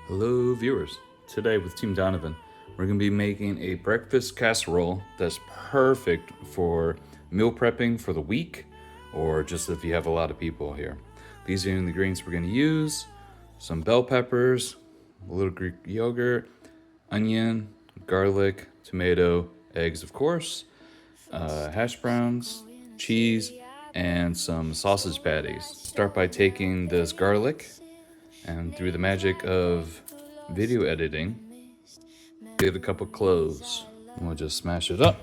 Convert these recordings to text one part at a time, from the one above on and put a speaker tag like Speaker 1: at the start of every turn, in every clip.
Speaker 1: Hello viewers, today with Team Donovan, we're going to be making a breakfast casserole that's perfect for meal prepping for the week or just if you have a lot of people here. These are the ingredients we're going to use: some bell peppers, a little Greek yogurt, onion, garlic, tomato, eggs of course, hash browns, cheese, and some sausage patties. Start by taking this garlic and through the magic of video editing, get a couple cloves. And we'll just smash it up.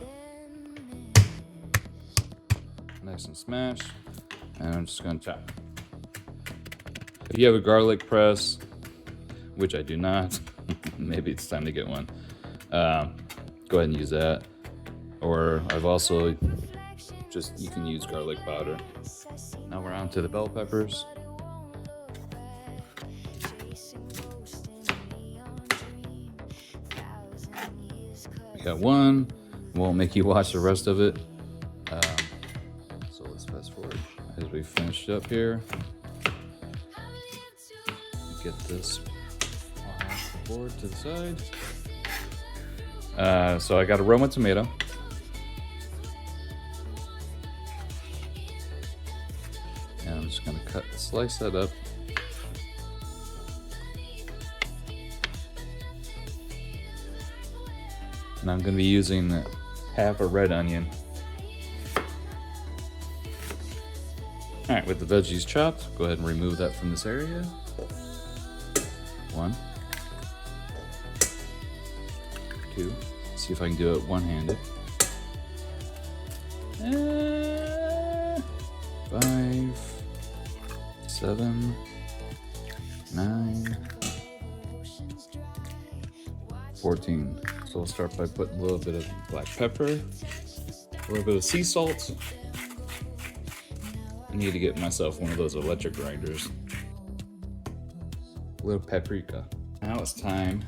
Speaker 1: Nice and smashed. And I'm just gonna chop. If you have a garlic press, which I do not, maybe it's time to get one. Go ahead and use that. Or I've also you can use garlic powder. Now we're on to the bell peppers. Got one, won't make you watch the rest of it. So let's fast forward as we finish up here. Get this off the board to the side. So I got a Roma tomato. And I'm just gonna slice that up. And I'm going to be using half a red onion. All right, with the veggies chopped, go ahead and remove that from this area. One. Two. See if I can do it one-handed. 5, 7, 9, 14. So we'll start by putting a little bit of black pepper, a little bit of sea salt. I need to get myself one of those electric grinders. A little paprika. Now it's time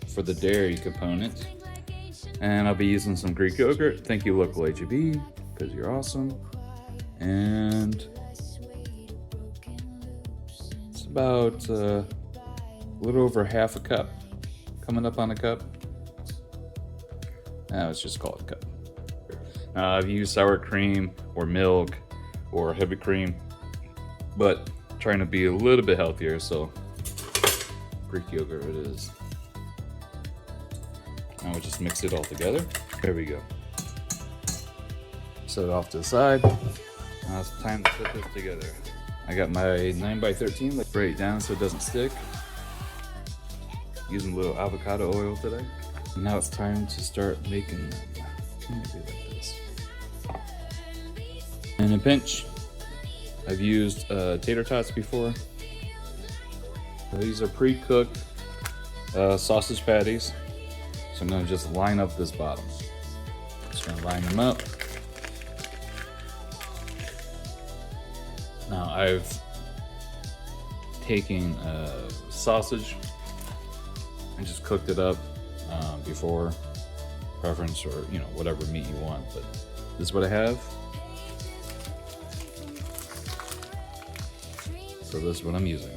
Speaker 1: for the dairy component. And I'll be using some Greek yogurt. Thank you, local HEB, because you're awesome. And it's about a little over half a cup. Coming up on a cup. Let's just call it a cup. I've used sour cream or milk or heavy cream, but trying to be a little bit healthier, so Greek yogurt it is. Now we'll just mix it all together. There we go. Set it off to the side. Now it's time to put this together. I got my 9x13, let's break it down so it doesn't stick. Using a little avocado oil today. And now it's time to start making them. Maybe like this. And a pinch. I've used tater tots before. So these are pre-cooked sausage patties. So I'm gonna just line up this bottom. Just gonna line them up. Now I've taken sausage and just cooked it up before preference, or whatever meat you want, but this is what I have. So this is what I'm using.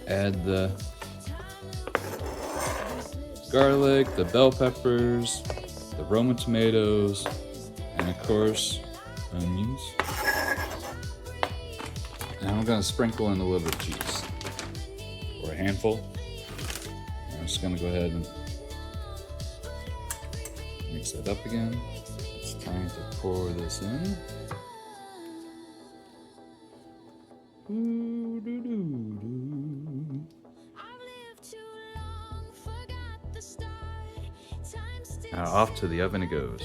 Speaker 1: Add the garlic, the bell peppers, the Roma tomatoes, and of course onions. And I'm gonna sprinkle in a little bit of cheese, or a handful. I'm just gonna go ahead and mix that up again. It's time to pour this in. Now off to the oven it goes.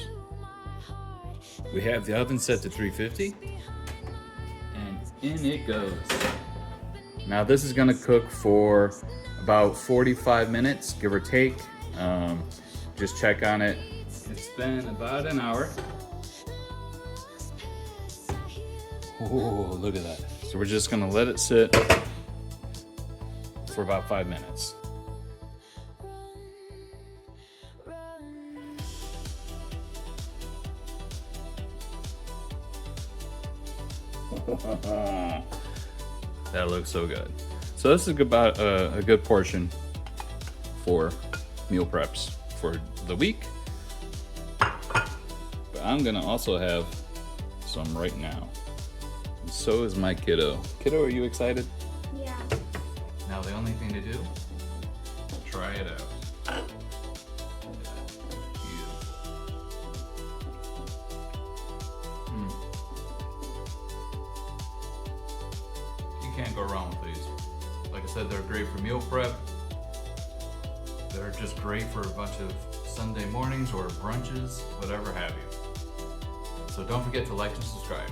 Speaker 1: We have the oven set to 350, and in it goes. Now this is gonna cook for about 45 minutes, give or take. Just check on it. It's been about an hour. Oh, look at that. So we're just gonna let it sit for about 5 minutes. That looks so good. So this is about a good portion for meal preps for the week. But I'm gonna also have some right now. And so is my kiddo. Kiddo, are you excited?
Speaker 2: Yeah.
Speaker 1: Now the only thing to do, try it out. You can't go wrong with these. Like I said, they're great for meal prep. They're just great for a bunch of Sunday mornings or brunches, whatever have you. So don't forget to like and subscribe.